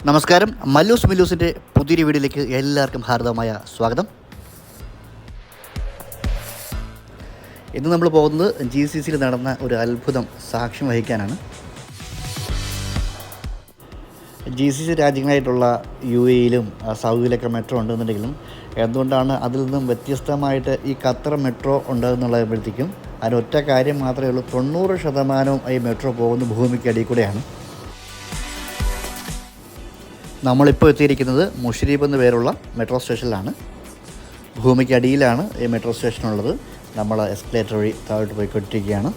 നമസ്കാരം. മല്ലൂസ് മില്ലൂസിൻ്റെ പുതിയൊരു വീഡിയോയിലേക്ക് എല്ലാവർക്കും ഹാർദവമായ സ്വാഗതം. ഇന്ന് നമ്മൾ പോകുന്നത് GCCയിൽ നടന്ന ഒരു അത്ഭുതം സാക്ഷ്യം വഹിക്കാനാണ്. GCC രാജ്യങ്ങളായിട്ടുള്ള UAEയിലും സൗദിയിലൊക്കെ മെട്രോ ഉണ്ടെന്നുണ്ടെങ്കിലും എന്തുകൊണ്ടാണ് അതിൽ നിന്നും വ്യത്യസ്തമായിട്ട് ഈ ഖത്തർ മെട്രോ ഉണ്ടാകുന്നുള്ളപ്പോഴത്തേക്കും അതിനൊറ്റ കാര്യം മാത്രമേ ഉള്ളൂ, 90% ഈ മെട്രോ പോകുന്ന ഭൂമിക്കടിയിൽ കൂടെയാണ്. നമ്മളിപ്പോൾ എത്തിയിരിക്കുന്നത് മുഷരീബ് എന്ന പേരുള്ള മെട്രോ സ്റ്റേഷനിലാണ്. ഭൂമിക്ക് അടിയിലാണ് ഈ മെട്രോ സ്റ്റേഷനുള്ളത്. നമ്മൾ എസ്കലേറ്റർ വഴി താഴോട്ട് പോയിക്കൊണ്ടിരിക്കുകയാണ്.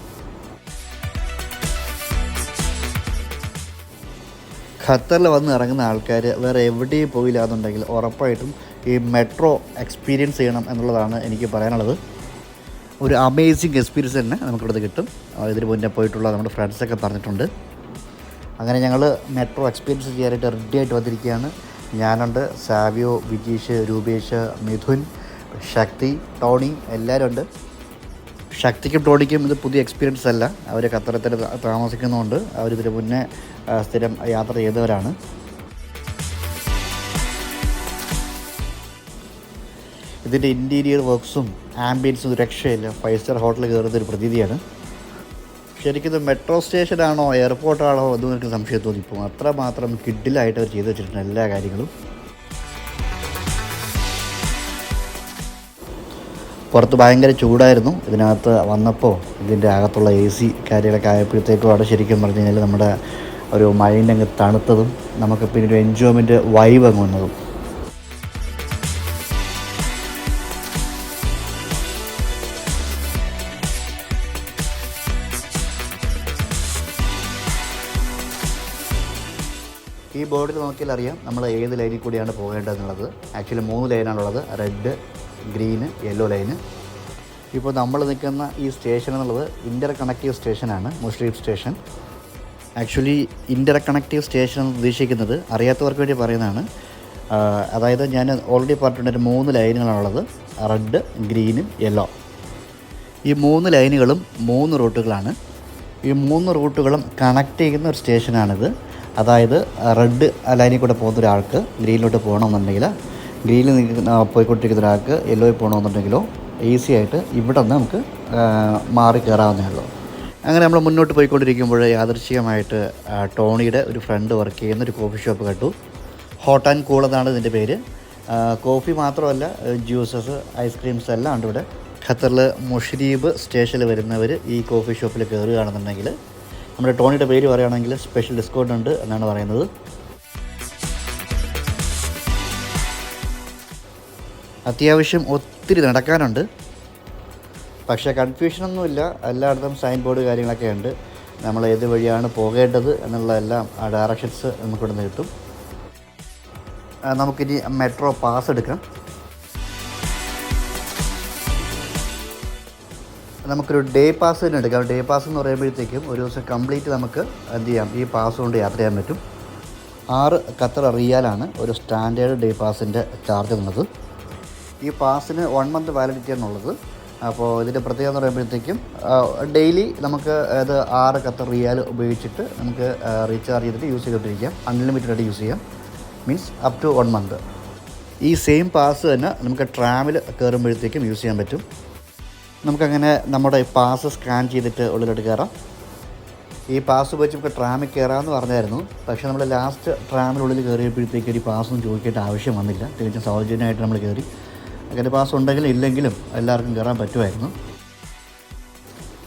ഖത്തറിൽ വന്ന് ഇറങ്ങുന്ന ആൾക്കാർ വേറെ എവിടെയും പോയില്ല എന്നുണ്ടെങ്കിൽ ഉറപ്പായിട്ടും ഈ മെട്രോ എക്സ്പീരിയൻസ് ചെയ്യണം എന്നുള്ളതാണ് എനിക്ക് പറയാനുള്ളത്. ഒരു അമേസിങ് എക്സ്പീരിയൻസ് തന്നെ നമുക്കിവിടെ കിട്ടും. ഇതിന് മുന്നേ പോയിട്ടുള്ള നമ്മുടെ ഫ്രണ്ട്സൊക്കെ പറഞ്ഞിട്ടുണ്ട്. അങ്ങനെ ഞങ്ങൾ മെട്രോ എക്സ്പീരിയൻസ് ചെയ്യാനായിട്ട് റെഡി ആയിട്ട് വന്നിരിക്കുകയാണ്. ഞാനുണ്ട്, സാവിയോ, വിജീഷ്, രൂപേഷ്, മിഥുൻ, ശക്തി, ടോണി എല്ലാവരും ഉണ്ട്. ശക്തിക്കും ടോണിക്കും ഇത് പുതിയ എക്സ്പീരിയൻസ് അല്ല. അവർ ഖത്തറിൽ താമസിക്കുന്നതുകൊണ്ട് അവരിതിന് മുന്നേ സ്ഥിരം യാത്ര ചെയ്തവരാണ്. ഇതിൻ്റെ ഇൻറ്റീരിയർ വർക്ക്സും ആംബിയൻസും രക്ഷയില്ല. 5 സ്റ്റാർ ഹോട്ടലിൽ കയറുന്നൊരു പ്രതീതിയാണ്. ശരിക്കും ഇത് മെട്രോ സ്റ്റേഷനാണോ എയർപോർട്ടാണോ എന്നും എനിക്ക് സംശയം തോന്നിപ്പോകും. അത്രമാത്രം കിഡിലായിട്ട് അവർ ചെയ്തു വെച്ചിട്ടുണ്ട് എല്ലാ കാര്യങ്ങളും. പുറത്ത് ഭയങ്കര ചൂടായിരുന്നു. ഇതിനകത്ത് വന്നപ്പോൾ ഇതിൻ്റെ അകത്തുള്ള AC കാര്യങ്ങളൊക്കെ ആയപ്പോഴത്തേക്കുമാണ് ശരിക്കും പറഞ്ഞു കഴിഞ്ഞാൽ നമ്മുടെ ഒരു മൈൻഡ് അങ്ങ് തണുത്തതും നമുക്ക് പിന്നെ ഒരു എൻജോയ്മെൻറ്റ് വൈബ് അങ്ങ് വന്നതും. ഈ ബോർഡിൽ നോക്കിയാൽ അറിയാം നമ്മൾ ഏത് ലൈനിൽ കൂടിയാണ് പോകേണ്ടതെന്നുള്ളത്. ആക്ച്വലി 3 ലൈനാണുള്ളത്, റെഡ്, ഗ്രീന്, യെല്ലോ ലൈന്. ഇപ്പോൾ നമ്മൾ നിൽക്കുന്ന ഈ സ്റ്റേഷൻ എന്നുള്ളത് ഇൻ്റർ കണക്റ്റീവ് സ്റ്റേഷനാണ്, Musheireb station. Actually inter connective station എന്ന് ഉദ്ദേശിക്കുന്നത് അറിയാത്തവർക്ക് വേണ്ടി പറയുന്നതാണ്. അതായത് ഞാൻ ഓൾറെഡി പറഞ്ഞിട്ടുണ്ട് 3 ലൈനുകളാണുള്ളത്, റെഡ്, ഗ്രീനും യെല്ലോ. ഈ 3 ലൈനുകളും 3 റൂട്ടുകളാണ്. ഈ 3 റൂട്ടുകളും കണക്ട് ചെയ്യുന്ന ഒരു സ്റ്റേഷനാണിത്. അതായത് റെഡ് ലൈനിൽ കൂടെ പോകുന്ന ഒരാൾക്ക് ഗ്രീനിലോട്ട് പോകണമെന്നുണ്ടെങ്കിൽ, ഗ്രീനിൽ പോയിക്കൊണ്ടിരിക്കുന്ന ഒരാൾക്ക് യെല്ലോയിൽ പോകണമെന്നുണ്ടെങ്കിലോ ഈസി ആയിട്ട് ഇവിടെ നിന്ന് നമുക്ക് മാറി കയറാവുന്നേ ഉള്ളൂ. അങ്ങനെ നമ്മൾ മുന്നോട്ട് പോയിക്കൊണ്ടിരിക്കുമ്പോൾ യാദൃശ്ചികമായിട്ട് ടോണിയുടെ ഒരു ഫ്രണ്ട് വർക്ക് ചെയ്യുന്ന ഒരു കോഫി ഷോപ്പ് കണ്ടു. ഹോട്ട് ആൻഡ് കൂൾ എന്നാണ് ഇതിൻ്റെ പേര്. കോഫി മാത്രമല്ല, ജ്യൂസസ്, ഐസ്ക്രീംസ് എല്ലാം ഉണ്ട് ഇവിടെ. ഖത്തറിൽ മുഷരീബ് സ്റ്റേഷനിൽ വരുന്നവർ ഈ കോഫി ഷോപ്പിൽ കയറുകയാണെന്നുണ്ടെങ്കിൽ നമ്മുടെ ടോണിയുടെ പേര് പറയുകയാണെങ്കിൽ സ്പെഷ്യൽ ഡിസ്കൗണ്ട് ഉണ്ട് എന്നാണ് പറയുന്നത്. അത്യാവശ്യം ഒത്തിരി നടക്കാനുണ്ട്, പക്ഷേ കൺഫ്യൂഷനൊന്നുമില്ല. എല്ലായിടത്തും സൈൻ ബോർഡ് കാര്യങ്ങളൊക്കെ ഉണ്ട്. നമ്മൾ ഏത് വഴിയാണ് പോകേണ്ടത് എന്നുള്ള എല്ലാം ആ ഡയറക്ഷൻസ് നമുക്കിവിടെ നിന്ന് കിട്ടും. നമുക്കിനി മെട്രോ പാസ് എടുക്കാം. നമുക്കൊരു ഡേ പാസ് തന്നെ എടുക്കാം. ഡേ പാസ് എന്ന് പറയുമ്പോഴത്തേക്കും ഒരു ദിവസം കംപ്ലീറ്റ് നമുക്ക് എന്ത് ചെയ്യാം, ഈ പാസ് കൊണ്ട് യാത്ര ചെയ്യാൻ പറ്റും. 6 ഖത്തർ റിയാലാണ് ഒരു സ്റ്റാൻഡേർഡ് ഡേ പാസിൻ്റെ ചാർജ് എന്നുള്ളത്. ഈ പാസിന് 1 മന്ത് വാലിഡിറ്റി ആണുള്ളത്. അപ്പോൾ ഇതിൻ്റെ പ്രത്യേകത എന്ന് പറയുമ്പോഴത്തേക്കും ഡെയിലി നമുക്ക് അത് 6 ഖത്തർ റിയാൽ ഉപയോഗിച്ചിട്ട് നമുക്ക് റീചാർജ് ചെയ്തിട്ട് യൂസ് ചെയ്തുകൊണ്ടിരിക്കാം. അൺലിമിറ്റഡ് ആയിട്ട് യൂസ് ചെയ്യാം. Means up to 1 month. ഈ സെയിം പാസ് തന്നെ നമുക്ക് ട്രാമിൽ കയറുമ്പോഴത്തേക്കും യൂസ് ചെയ്യാൻ പറ്റും. നമുക്കങ്ങനെ നമ്മുടെ പാസ് സ്കാൻ ചെയ്തിട്ട് ഉള്ളിലോട്ട് കയറാം. ഈ പാസ് ഉപയോഗിച്ച് നമുക്ക് ട്രാമിൽ കയറാമെന്ന് പറഞ്ഞായിരുന്നു. പക്ഷേ നമ്മൾ ലാസ്റ്റ് ട്രാമിനുള്ളിൽ കയറിയപ്പോഴത്തേക്ക് ഒരു പാസ്സൊന്നും ചോദിക്കേണ്ട ആവശ്യം വന്നില്ല. തികച്ചും സൗജന്യമായിട്ട് നമ്മൾ കയറി. അങ്ങനെ പാസ് ഉണ്ടെങ്കിലും ഇല്ലെങ്കിലും എല്ലാവർക്കും കയറാൻ പറ്റുമായിരുന്നു.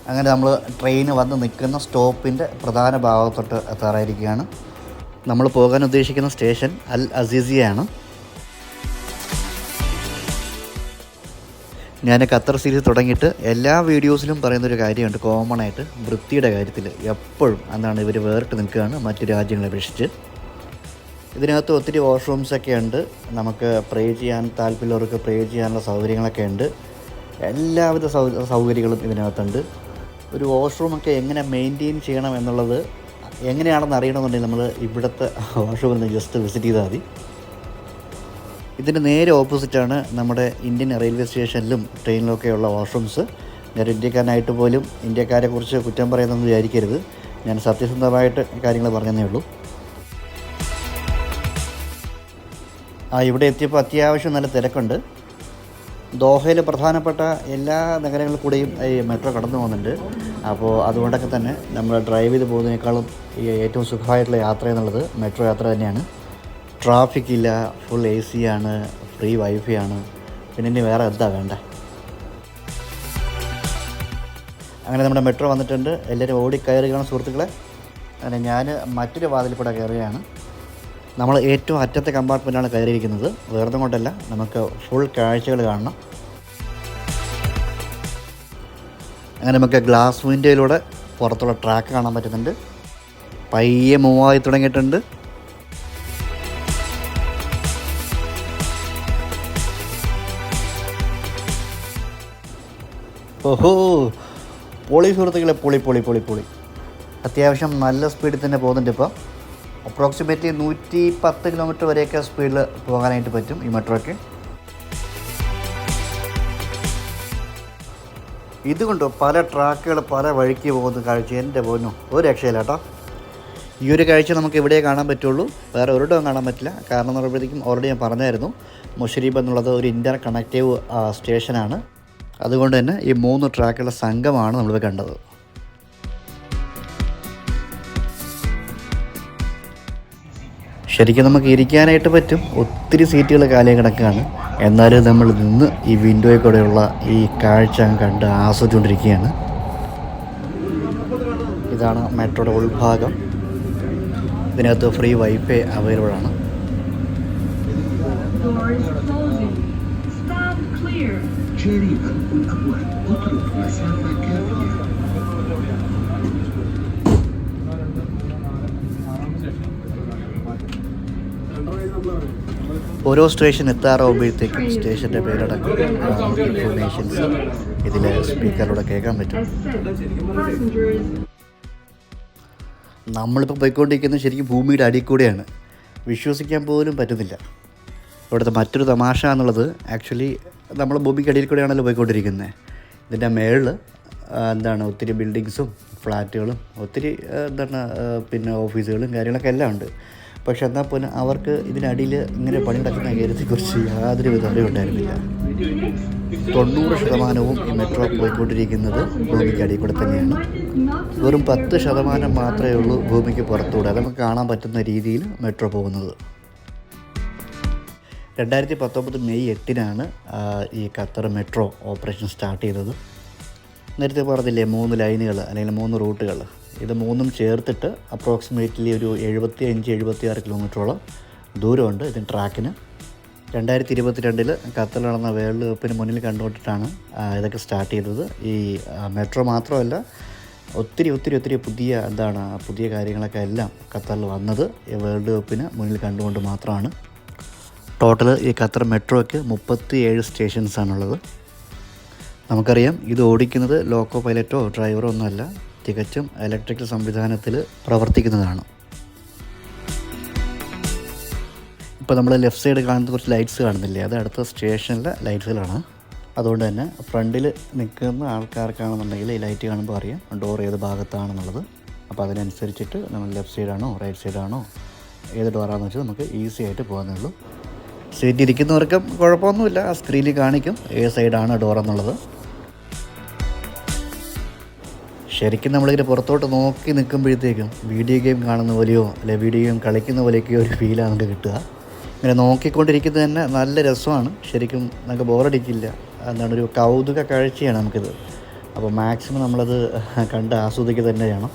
അങ്ങനെ നമ്മൾ ട്രെയിൻ വന്ന് നിൽക്കുന്ന സ്റ്റോപ്പിൻ്റെ പ്രധാന ഭാഗത്തോട്ട് എത്താറായിരിക്കുകയാണ്. നമ്മൾ പോകാൻ ഉദ്ദേശിക്കുന്ന സ്റ്റേഷൻ അൽ അസീസിയാണ്. ഞാൻ ഖത്തർ സീരീസ് തുടങ്ങിയിട്ട് എല്ലാ വീഡിയോസിലും പറയുന്നൊരു കാര്യമുണ്ട്, കോമൺ ആയിട്ട് വൃത്തിയുടെ കാര്യത്തിൽ എപ്പോഴും എന്താണ് ഇവർ വേറിട്ട് നിൽക്കുകയാണ് മറ്റു രാജ്യങ്ങളെ അപേക്ഷിച്ച്. ഇതിനകത്ത് ഒത്തിരി വാഷ്റൂംസൊക്കെ ഉണ്ട്. നമുക്ക് പ്രേ ചെയ്യാൻ താല്പര്യമുള്ളവർക്ക് പ്രേ ചെയ്യാനുള്ള സൗകര്യങ്ങളൊക്കെ ഉണ്ട്. എല്ലാവിധ സൗകര്യങ്ങളും ഇതിനകത്തുണ്ട്. ഒരു വാഷ്റൂമൊക്കെ എങ്ങനെ മെയിൻറ്റെയിൻ ചെയ്യണം എന്നുള്ളത് എങ്ങനെയാണെന്ന് അറിയണമെന്നുണ്ടെങ്കിൽ നമ്മൾ ഇവിടുത്തെ വാഷ്റൂമിൽ നിന്ന് ജസ്റ്റ് വിസിറ്റ് ചെയ്താൽ മതി. ഇതിൻ്റെ നേരെ ഓപ്പോസിറ്റാണ് നമ്മുടെ ഇന്ത്യൻ റെയിൽവേ സ്റ്റേഷനിലും ട്രെയിനിലൊക്കെയുള്ള വാഷ്റൂംസ്. ഞാൻ ഇന്ത്യക്കാരനായിട്ട് പോലും ഇന്ത്യക്കാരെക്കുറിച്ച് കുറ്റം പറയുന്നതെന്ന് വിചാരിക്കരുത്. ഞാൻ സത്യസന്ധമായിട്ട് കാര്യങ്ങൾ പറഞ്ഞതേ ഉള്ളൂ. ഇവിടെ എത്തിയപ്പോൾ അത്യാവശ്യം നല്ല തിരക്കുണ്ട്. ദോഹയിലെ പ്രധാനപ്പെട്ട എല്ലാ നഗരങ്ങളിൽ കൂടെയും ഈ മെട്രോ കടന്നു പോകുന്നുണ്ട്. അപ്പോൾ അതുകൊണ്ടൊക്കെ തന്നെ നമ്മൾ ഡ്രൈവ് ചെയ്ത് പോകുന്നതിനേക്കാളും ഈ ഏറ്റവും സുഖമായിട്ടുള്ള യാത്ര എന്നുള്ളത് മെട്രോ യാത്ര തന്നെയാണ്. ട്രാഫിക് ഇല്ല, ഫുൾ AC ആണ്, ഫ്രീ വൈഫൈ ആണ്, പിന്നെ ഇനി വേറെ എന്താ വേണ്ട. അങ്ങനെ നമ്മുടെ മെട്രോ വന്നിട്ടുണ്ട്. എല്ലാവരും ഓടിക്കയറുകയാണ് സുഹൃത്തുക്കളെ. അങ്ങനെ ഞാൻ മറ്റൊരു വാതിൽ കൂടെ കയറുകയാണ്. നമ്മൾ ഏറ്റവും അറ്റത്തെ കമ്പാർട്ട്മെൻറ്റാണ് കയറിയിരിക്കുന്നത്. വേറെ കൊണ്ടല്ല, നമുക്ക് ഫുൾ കാഴ്ചകൾ കാണണം. അങ്ങനെ നമുക്ക് ഗ്ലാസ് വിൻഡോയിലൂടെ പുറത്തുള്ള ട്രാക്ക് കാണാൻ പറ്റുന്നുണ്ട്. പയ്യെ മൂവായി തുടങ്ങിയിട്ടുണ്ട്. ഓഹോ, പൊളി സുഹൃത്തുക്കളെ, പൊളി പൊളി പൊളി പൊളി. അത്യാവശ്യം നല്ല സ്പീഡിൽ തന്നെ പോകുന്നുണ്ട്. ഇപ്പോൾ അപ്രോക്സിമേറ്റ്ലി 110 കിലോമീറ്റർ വരെയൊക്കെ സ്പീഡിൽ പോകാനായിട്ട് പറ്റും ഈ മെട്രോയ്ക്ക്. ഇതുകൊണ്ട് പല ട്രാക്കുകൾ പല വഴിക്ക് പോകുന്ന കാഴ്ച എൻ്റെ പോന്നു ഒരു രക്ഷയില്ല കേട്ടോ. ഈ ഒരു കാഴ്ച നമുക്ക് ഇവിടെ കാണാൻ പറ്റുള്ളൂ, വേറെ ഒരിടവും കാണാൻ പറ്റില്ല. കാരണം എന്ന് പറയുമ്പോഴത്തേക്കും ഓൾറെഡി ഞാൻ പറഞ്ഞായിരുന്നു, മുഷരീബ് എന്നുള്ളത് ഒരു ഇൻ്റർ കണക്റ്റീവ് സ്റ്റേഷനാണ്. അതുകൊണ്ട് തന്നെ ഈ 3 ട്രാക്കുകളുടെ സംഘമാണ് നമ്മൾ കണ്ടത്. ശരിക്കും നമുക്ക് ഇരിക്കാനായിട്ട് പറ്റും, ഒത്തിരി സീറ്റുകൾ കാലേ കിടക്കുകയാണ്. എന്നാലും നമ്മൾ നിന്ന് ഈ വിൻഡോയിൽ കൂടെയുള്ള ഈ കാഴ്ച കണ്ട് ആസ്വദിച്ചുകൊണ്ടിരിക്കുകയാണ്. ഇതാണ് മെട്രോയുടെ ഉൾഭാഗം. ഇതിനകത്ത് ഫ്രീ വൈഫൈ അവൈലബിൾ ആണ്. ഓരോ സ്റ്റേഷൻ എത്താറാവുമ്പോഴത്തേക്കും സ്റ്റേഷൻ്റെ പേരടക്കം ഇൻഫർമേഷൻസ് ഇതിൽ സ്പീക്കറിലൂടെ കേൾക്കാൻ പറ്റും. നമ്മളിപ്പോൾ പോയിക്കൊണ്ടിരിക്കുന്നത് ശരിക്കും ഭൂമിയുടെ അടിയിൽ കൂടെയാണ്. വിശ്വസിക്കാൻ പോലും പറ്റുന്നില്ല. ഇവിടുത്തെ മറ്റൊരു തമാശ എന്നുള്ളത്, ആക്ച്വലി നമ്മൾ ഭൂമിക്ക് അടിയിൽ കൂടെയാണല്ലോ പോയിക്കൊണ്ടിരിക്കുന്നത്. ഇതിൻ്റെ മേളിൽ ഒത്തിരി ബിൽഡിങ്സും ഫ്ലാറ്റുകളും ഒത്തിരി പിന്നെ ഓഫീസുകളും കാര്യങ്ങളൊക്കെ എല്ലാം ഉണ്ട്. പക്ഷെ എന്നാൽ പോലും അവർക്ക് ഇതിനടിയിൽ ഇങ്ങനെ പണി നടക്കുന്ന കാര്യത്തെക്കുറിച്ച് യാതൊരു വിധ അറിവുണ്ടായിരുന്നില്ല. 90% ഈ മെട്രോ പോയിക്കൊണ്ടിരിക്കുന്നത് ഭൂമിക്ക് അടിയിൽ കൂടെ തന്നെയാണ്. വെറും 10% മാത്രമേ ഉള്ളൂ ഭൂമിക്ക് പുറത്തൂടെ, അത് നമുക്ക് കാണാൻ പറ്റുന്ന രീതിയിൽ മെട്രോ പോകുന്നത്. 2019 മെയ് 8-നാണ് ഈ ഖത്തർ മെട്രോ ഓപ്പറേഷൻ സ്റ്റാർട്ട് ചെയ്തത്. നേരത്തെ പറഞ്ഞില്ലേ 3 ലൈനുകൾ അല്ലെങ്കിൽ 3 റൂട്ടുകൾ, ഇത് 3ഉം ചേർത്തിട്ട് അപ്രോക്സിമേറ്റ്ലി ഒരു 75-76 കിലോമീറ്ററോളം ദൂരമുണ്ട് ഇതിന് ട്രാക്കിന്. 2022 ഖത്തറിൽ നടന്ന വേൾഡ് കപ്പിന് മുന്നിൽ കണ്ടുകൊണ്ടിട്ടാണ് ഇതൊക്കെ സ്റ്റാർട്ട് ചെയ്തത്. ഈ മെട്രോ മാത്രമല്ല, ഒത്തിരി ഒത്തിരി ഒത്തിരി പുതിയ കാര്യങ്ങളൊക്കെ എല്ലാം ഖത്തറിൽ വന്നത് ഈ വേൾഡ് കപ്പിന് മുന്നിൽ കണ്ടുകൊണ്ട് മാത്രമാണ്. ടോട്ടൽ ഈ ഖത്തർ മെട്രോയ്ക്ക് 37 സ്റ്റേഷൻസാണുള്ളത്. നമുക്കറിയാം, ഇത് ഓടിക്കുന്നത് ലോക്കോ പൈലറ്റോ ഡ്രൈവറോ ഒന്നുമല്ല, തികച്ചും ഇലക്ട്രിക്കൽ സംവിധാനത്തിൽ പ്രവർത്തിക്കുന്നതാണ്. ഇപ്പോൾ നമ്മൾ ലെഫ്റ്റ് സൈഡ് കാണുന്ന കുറച്ച് ലൈറ്റ്സ് കാണുന്നില്ലേ, അത് അടുത്ത സ്റ്റേഷനിലെ ലൈറ്റ്സുകളാണ്. അതുകൊണ്ട് തന്നെ ഫ്രണ്ടിൽ നിൽക്കുന്ന ആൾക്കാർക്കാണെന്നുണ്ടെങ്കിൽ ഈ ലൈറ്റ് കാണുമ്പോൾ അറിയാം ഡോർ ഏത് ഭാഗത്താണെന്നുള്ളത്. അപ്പോൾ അതിനനുസരിച്ചിട്ട് നമ്മൾ ലെഫ്റ്റ് സൈഡാണോ റൈറ്റ് സൈഡാണോ ഏത് ഡോറാണെന്ന് വെച്ചാൽ നമുക്ക് ഈസി ആയിട്ട് പോകുന്നുള്ളൂ. സീറ്റ് ഇരിക്കുന്നവർക്കും കുഴപ്പമൊന്നുമില്ല, ആ സ്ക്രീനിൽ കാണിക്കും ഏത് സൈഡാണ് ഡോറെന്നുള്ളത്. ശരിക്കും നമ്മളിങ്ങനെ പുറത്തോട്ട് നോക്കി നിൽക്കുമ്പോഴത്തേക്കും വീഡിയോ ഗെയിം കാണുന്ന പോലെയോ അല്ലെങ്കിൽ വീഡിയോ ഗെയിം കളിക്കുന്ന പോലെയൊക്കെയോ ഒരു ഫീലാണ് നമുക്ക് കിട്ടുക. ഇങ്ങനെ നോക്കിക്കൊണ്ടിരിക്കുന്നത് തന്നെ നല്ല രസമാണ്. ശരിക്കും നമുക്ക് ബോറടിക്കില്ല. ഒരു കൗതുക കാഴ്ചയാണ് നമുക്കിത്. അപ്പോൾ മാക്സിമം നമ്മളത് കണ്ട് ആസ്വദിക്കുക തന്നെ ചെയ്യണം.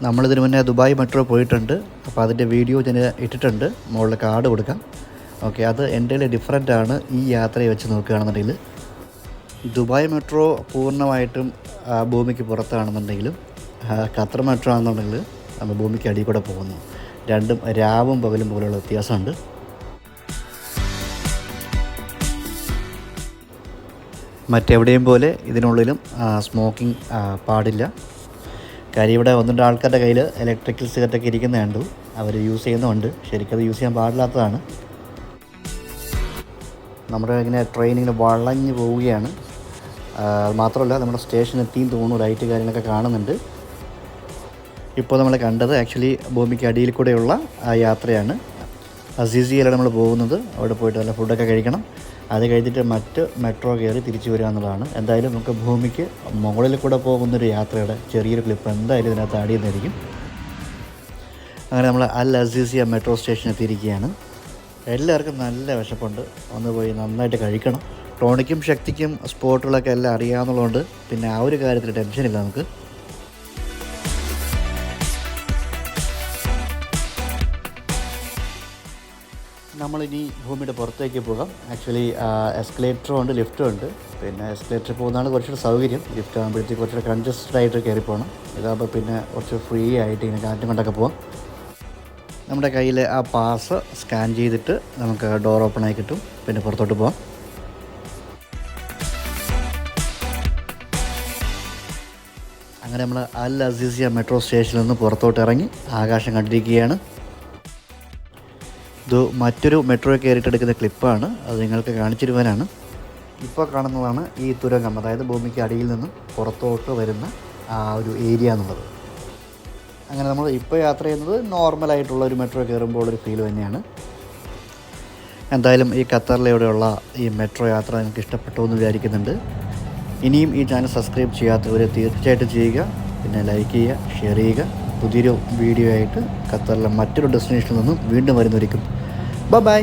നമ്മളിതിന് മുന്നേ ദുബായ് മെട്രോ പോയിട്ടുണ്ട്. അപ്പോൾ അതിൻ്റെ വീഡിയോ ഞാൻ ഇട്ടിട്ടുണ്ട്, മുകളിൽ കാർഡ് കൊടുക്കാം. ഓക്കെ, അത് എൻ്റെ ഡിഫറൻ്റ് ആണ് ഈ യാത്രയെ വെച്ച് നോക്കുകയാണെന്നുണ്ടെങ്കിൽ. ദുബായ് മെട്രോ പൂർണ്ണമായിട്ടും ഭൂമിക്ക് പുറത്താണെന്നുണ്ടെങ്കിലും ഖത്തർ മെട്രോ ആണെന്നുണ്ടെങ്കിൽ നമ്മൾ ഭൂമിക്ക് അടിയിൽ കൂടെ പോകുന്നു. രണ്ടും രാവും പകലും പോലെയുള്ള വ്യത്യാസമുണ്ട്. മറ്റെവിടെയും പോലെ ഇതിനുള്ളിലും സ്മോക്കിംഗ് പാടില്ല. കാര്യം ഇവിടെ 1-2 ആൾക്കാരുടെ കയ്യിൽ ഇലക്ട്രിക്കൽ സിഗരറ്റൊക്കെ ഇരിക്കുന്നത് കണ്ടു, അവർ യൂസ് ചെയ്യുന്നുണ്ട്. ശരിക്കും അത് യൂസ് ചെയ്യാൻ പാടില്ലാത്തതാണ്. നമ്മുടെ ഇങ്ങനെ ട്രെയിൻ ഇങ്ങനെ വളഞ്ഞ് പോവുകയാണ്. മാത്രമല്ല നമ്മുടെ സ്റ്റേഷൻ എത്തിയും തോന്നുന്നു, ലൈറ്റ് കാര്യങ്ങളൊക്കെ കാണുന്നുണ്ട്. ഇപ്പോൾ നമ്മൾ കണ്ടത് ആക്ച്വലി ഭൂമിക്ക് അടിയിൽ കൂടെയുള്ള ആ യാത്രയാണ്. അസീസിയയിലാണ് നമ്മൾ പോകുന്നത്. അവിടെ പോയിട്ട് നല്ല ഫുഡൊക്കെ കഴിക്കണം. അത് കഴിഞ്ഞിട്ട് മറ്റ് മെട്രോ കയറി തിരിച്ചു വരിക എന്നുള്ളതാണ്. എന്തായാലും നമുക്ക് ഭൂമിക്ക് മുകളിൽ കൂടെ പോകുന്നൊരു യാത്രയുടെ ചെറിയൊരു ക്ലിപ്പ് എന്തായാലും ഇതിനകത്ത് ആഡ് ചെയ്യുന്നതായിരിക്കും. അങ്ങനെ നമ്മൾ അൽ അസീസിയ മെട്രോ സ്റ്റേഷൻ എത്തിയിരിക്കുകയാണ്. എല്ലാവർക്കും നല്ല വിശപ്പുണ്ട്. ഒന്ന് പോയി നന്നായിട്ട് കഴിക്കണം. ടോണിക്കും ശക്തിക്കും സ്പോട്ടുകളൊക്കെ എല്ലാം അറിയാവുന്നതുകൊണ്ട് പിന്നെ ആ ഒരു കാര്യത്തിൽ ടെൻഷനില്ല നമുക്ക്. നമ്മളിനി ഭൂമിയുടെ പുറത്തേക്ക് പോകാം. ആക്ച്വലി എസ്കലേറ്ററും ഉണ്ട്, ലിഫ്റ്റും ഉണ്ട്. പിന്നെ എസ്കലേറ്റർ പോകുന്നതാണ് കുറച്ചുകൂടി സൗകര്യം. ലിഫ്റ്റ് ആകുമ്പോഴത്തേക്ക് കുറച്ചുകൂടി കൺജസ്റ്റഡ് ആയിട്ട് കയറി പോകണം. ഇതാകുമ്പോൾ പിന്നെ കുറച്ച് ഫ്രീ ആയിട്ട് ഇങ്ങനെ കാറ്റും കൊണ്ടൊക്കെ പോകാം. നമ്മുടെ കയ്യിൽ ആ പാസ് സ്കാൻ ചെയ്തിട്ട് നമുക്ക് ഡോർ ഓപ്പണായി കിട്ടും. പിന്നെ പുറത്തോട്ട് പോകാം. അങ്ങനെ നമ്മൾ അൽ അസീസിയ മെട്രോ സ്റ്റേഷനിൽ നിന്ന് പുറത്തോട്ട് ഇറങ്ങി ആകാശം കണ്ടിരിക്കുകയാണ്. ഇത് മറ്റൊരു മെട്രോ കയറിയിട്ടെടുക്കുന്ന ക്ലിപ്പാണ്. അത് നിങ്ങൾക്ക് കാണിച്ചിരുവാനാണ്. ഇപ്പോൾ കാണുന്നതാണ് ഈ തുരങ്കം, അതായത് ഭൂമിക്ക് അടിയിൽ നിന്നും പുറത്തോട്ട് വരുന്ന ആ ഒരു ഏരിയ എന്നുള്ളത്. അങ്ങനെ നമ്മൾ ഇപ്പോൾ യാത്ര ചെയ്യുന്നത് നോർമലായിട്ടുള്ള ഒരു മെട്രോ കയറുമ്പോൾ ഒരു ഫീൽ തന്നെയാണ്. എന്തായാലും ഈ ഖത്തറിലൂടെയുള്ള ഈ മെട്രോ യാത്ര നിങ്ങൾക്ക് ഇഷ്ടപ്പെട്ടു എന്ന് വിചാരിക്കുന്നുണ്ട്. ഇനിയും ഈ ചാനൽ സബ്സ്ക്രൈബ് ചെയ്യാത്തവർ തീർച്ചയായിട്ടും ചെയ്യുക. പിന്നെ ലൈക്ക് ചെയ്യുക, ഷെയർ ചെയ്യുക. പുതിയൊരു വീഡിയോ ആയിട്ട് ഖത്തറിലെ മറ്റൊരു ഡെസ്റ്റിനേഷനിൽ നിന്നും വീണ്ടും വരുന്നതായിരിക്കും. ബൈ.